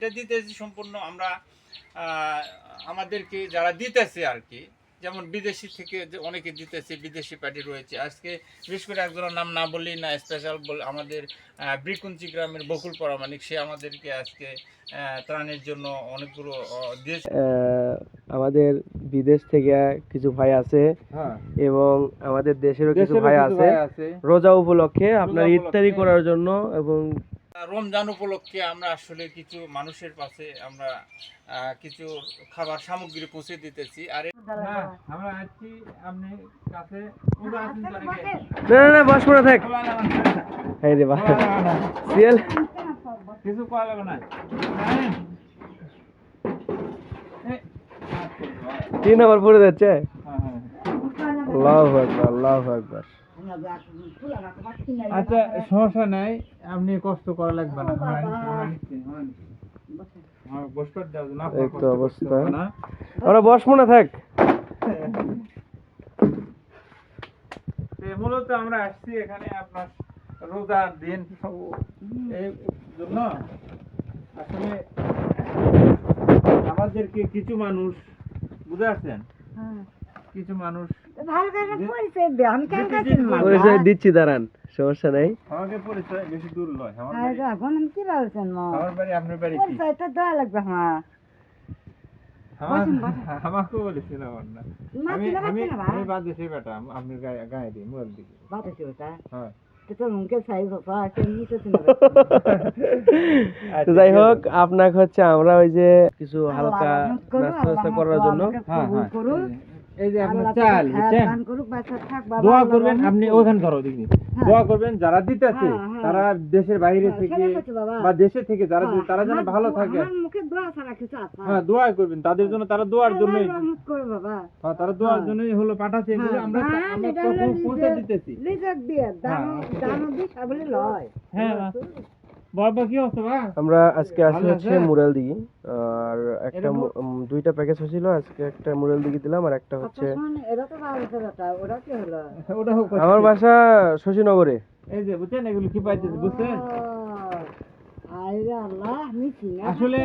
এটা দিতেছি সম্পূর্ণ আমরা আমাদেরকে যারা দিতেছে আর কি, যেমন বিদেশি থেকে অনেকে দিতেছে, বিদেশি পার্টি রয়েছে। আজকে বিশেষ করে একজনের নাম না বললেই না, স্পেশাল আমাদের ব্রিকুঞ্চি গ্রামের বকুল পরামানিক, সে আমাদেরকে আজকে ত্রাণের জন্য অনেকগুলো দিয়েছে। আমাদের বিদেশ থেকে কিছু ভাই আছে এবং আমাদের দেশেরও কিছু ভাই আছে রোজা উপলক্ষে আপনার ইফতারি করার জন্য এবং রমজান উপলক্ষে আমরা আসলে কিছু মানুষের পাশে আমরা কিছু খাবার সামগ্রী পৌঁছে দিতেছি। আর আমরা আছি আপনি কাছে না বস পড়ে থাক এই রে বাবা সিএল কিছু করা লাগবে না। 3 নম্বর পড়ে যাচ্ছে। আল্লাহু আকবার আল্লাহু আকবার। আচ্ছা সমস্যা নাই, আপনি কষ্ট করা লাগবে না। এই তো অবস্থা, আমরা বসবো না থাক। মূলত আমরা আসছি এখানে আপনার রোজার দিন এই জন্য আসলে আমাদেরকে কিছু মানুষ বুঝতে পারছেন, কিছু মানুষ পরিচয় দিচ্ছি, দাঁড়ান সমস্যা নাই। আমাকে পরিচয় বেশি দূর নয়, আমার বাড়ি আপনার বাড়ি কি? আমাকে বলেছিল আমার না, আমি বাদেশি বেটা, আপনার গায়ে দিই মোবাইল দিকে। হ্যাঁ যাই হোক, আপনাকে হচ্ছে আমরা ওই যে কিছু হালকা নাস্তা করার জন্য এই যে আপনার চাল দোয়া করবেন, আপনি ওখান ধরো দেখি দোয়া করবেন যারা দিতেছে তারা দেশের বাইরে থেকে বা দেশে থেকে যারা তারা যেন ভালো থাকে। হ্যাঁ দোয়া করবেন তাদের জন্য, তারা দোয়ার জন্যই, হ্যাঁ তারা দোয়ার জন্যই হলো পাঠাচ্ছে এগুলো, আমরা পৌঁছে দিতেছি। হ্যাঁ বাবা কি অবস্থা বা? আমরা আজকে আসলে হচ্ছে মুরাল দিঘি, আর একটা 2টা প্যাকেজ হয়েছিল, আজকে একটা মুরাল দিঘি দিলাম আর একটা হচ্ছে আমার বাসা শশীনগরে। এই যে বুঝছেন এগুলো কি পাইতেছে বুঝছেন, আসলে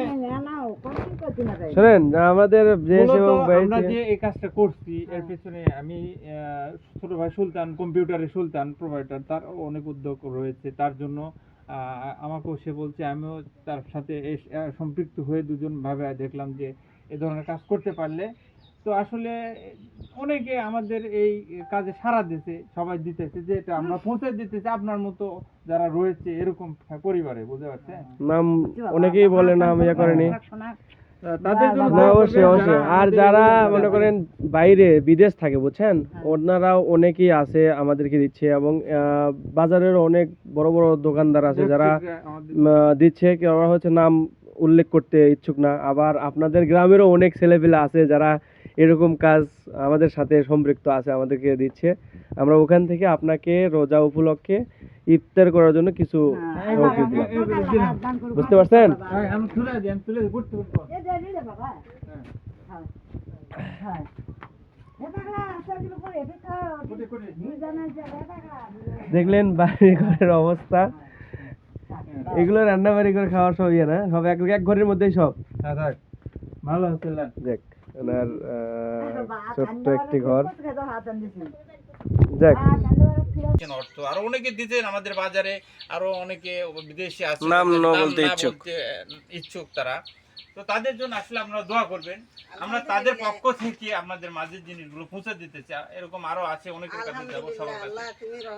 শোনেন আমাদের দেশ এবং আমরা যে এই কাজটা করছি এর পেছনে আমি ছোট ভাই সুলতান, কম্পিউটারের সুলতান প্রোভাইডার, তার অনেক উদ্যোগ রয়েছে। তার জন্য আমাকেও সে বলছে, আমিও তার সাথে সম্পৃক্ত হয়ে দুজন ভাবে দেখলাম যে এ ধরনের কাজ করতে পারলে। তো আসলে অনেকে আমাদের এই কাজে সাড়া দিতেছে, সবাই দিতেছে, যে এটা আমরা পৌঁছে দিতেছি আপনার মতো যারা রয়েছে এরকম পরিবারে, বুঝতে পারছেন? নাম অনেকেই বলে না আমি করেনি তাদের জন্য অবশ্যই অবশ্যই। আর যারা মনে করেন বাইরে বিদেশ থাকে বুঝছেন, ওনারাও অনেকেই আছে আমাদেরকে দিচ্ছে, এবং বাজারের অনেক বড় বড় দোকানদার আছে যারা দিচ্ছে, ওরা হচ্ছে নাম উল্লেখ করতে ইচ্ছুক না। আবার আপনাদের গ্রামেরও অনেক ছেলেপেলে আছে যারা এরকম কাজ আমাদের সাথে সম্পৃক্ত আছে, আমাদেরকে দিচ্ছে। আমরা ওখান থেকে আপনাকে রোজা উপলক্ষে ইফতার করার জন্য কিছু বুঝতে পারছেন। দেখলেন বাড়ি ঘরের অবস্থা, এগুলো রান্না বাড়ি করে খাওয়ার সব ইয়ে না, সব এক ঘরের মধ্যেই সব ভালো হচ্ছে। দেখ ওনার ছোট্ট একটি ঘর, যাক অর্থ আরো অনেকে দিতেন আমাদের বাজারে, আরো অনেকে বিদেশি আছে নাম না বলতে ইচ্ছুক তারা। তো তাদের জন্য আসলে আপনারা দোয়া করবেন, আমরা তাদের পক্ষ থেকে আপনাদের মাঝে জিনিসগুলো পৌঁছে দিতে চাই। এরকম আরো আছে অনেকের কাছে যাবো, সবার কাছে।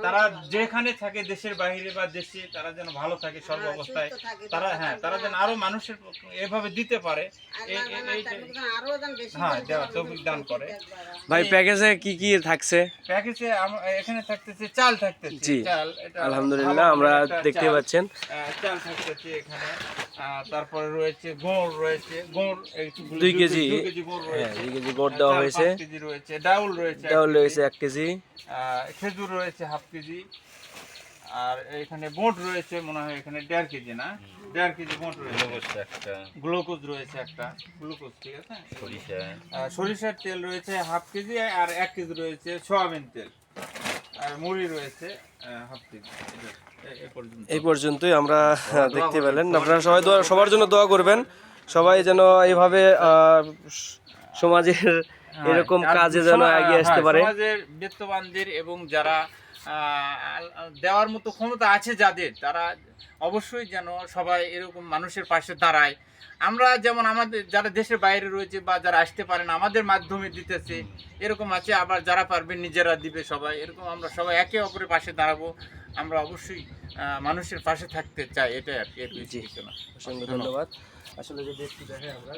তারা যেখানে থাকে দেশের বাইরে বা দেশে, তারা যেন ভালো থাকে সর্ব অবস্থায়, তারা তারা যেন আরো মানুষের এভাবে দিতে পারে, দেওয়ার তৌফিক দান করে। ভাই প্যাকেজে কি কি থাকছে? প্যাকেজে এখানে থাকতেছে চাল, থাকতেছে চাল, এটা আলহামদুলিল্লাহ আমরা দেখতে পাচ্ছেন চাল থাকতেছে এখানে। তারপরে রয়েছে গুড়, রয়েছে গুড় 2 কেজি, 2 কেজি গুড় রয়েছে, 2 কেজি গুড় দেওয়া হয়েছে, 5 কেজি রয়েছে ডাউল, রয়েছে 1 কেজি, খেজুর রয়েছে 1/2 কেজি, আর এখানে বোট রয়েছে মনে হয় এখানে 1.5 কেজি, না 1.5 কেজি বোট রয়েছে, গ্লুকোজ রয়েছে একটা, গ্লুকোজ ঠিক আছে, সরিষার তেল রয়েছে 1/2 কেজি, আর 1 কেজি রয়েছে সয়াবিন তেল। আর মুড়ি রয়েছে হাফ কেজি। এ পর্যন্ত। এই পর্যন্তই আমরা দেখতে পেলেন। আপনারা সবাই সবার জন্য দোয়া করবেন, সবাই যেন এইভাবে সমাজের এরকম আর কাজে যেন এগিয়ে আসতে পারে। সমাজের বিত্তবানদের এবং যারা দেওয়ার মতো ক্ষমতা আছে যাদের, তারা অবশ্যই যেন সবাই এরকম মানুষের পাশে দাঁড়ায়। আমরা যেমন আমাদের যারা দেশের বাইরে রয়েছে বা যারা আসতে পারে না, আমাদের মাধ্যমে দিতেছে, এরকম আছে। আবার যারা পারবে নিজেরা দিবে সবাই, এরকম আমরা সবাই একে অপরের পাশে দাঁড়াবো। আমরা অবশ্যই মানুষের পাশে থাকতে চাই, এটাই আর কি। জি, অসংখ্য ধন্যবাদ। আসলে যদি একটু দেখে আমরা